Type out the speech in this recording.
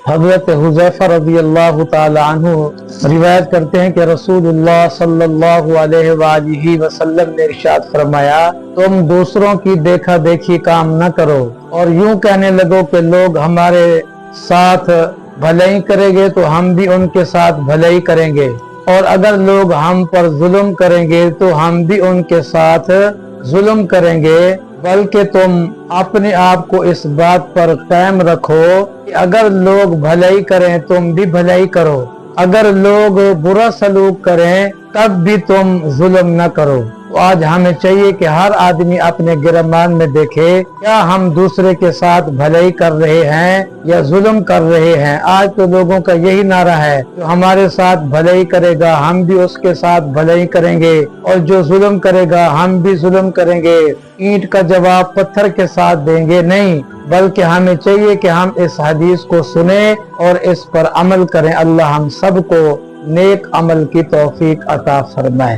حضرت حذیفہ رضی اللہ تعالی عنہ روایت کرتے ہیں کہ رسول اللہ صلی اللہ علیہ وآلہ وسلم نے ارشاد فرمایا، تم دوسروں کی دیکھا دیکھی کام نہ کرو اور یوں کہنے لگو کہ لوگ ہمارے ساتھ بھلائی کریں گے تو ہم بھی ان کے ساتھ بھلائی کریں گے، اور اگر لوگ ہم پر ظلم کریں گے تو ہم بھی ان کے ساتھ ظلم کریں گے، بلکہ تم اپنے آپ کو اس بات پر قائم رکھو کہ اگر لوگ بھلائی کریں تم بھی بھلائی کرو، اگر لوگ برا سلوک کریں تب بھی تم ظلم نہ کرو۔ تو آج ہمیں چاہیے کہ ہر آدمی اپنے گرمان میں دیکھے کیا ہم دوسرے کے ساتھ بھلائی کر رہے ہیں یا ظلم کر رہے ہیں۔ آج تو لوگوں کا یہی نعرہ ہے، جو ہمارے ساتھ بھلائی کرے گا ہم بھی اس کے ساتھ بھلائی کریں گے، اور جو ظلم کرے گا ہم بھی ظلم کریں گے۔ اینٹ کا جواب پتھر کے ساتھ دیں گے نہیں، بلکہ ہمیں چاہیے کہ ہم اس حدیث کو سنیں اور اس پر عمل کریں۔ اللہ ہم سب کو نیک عمل کی توفیق عطا فرمائے۔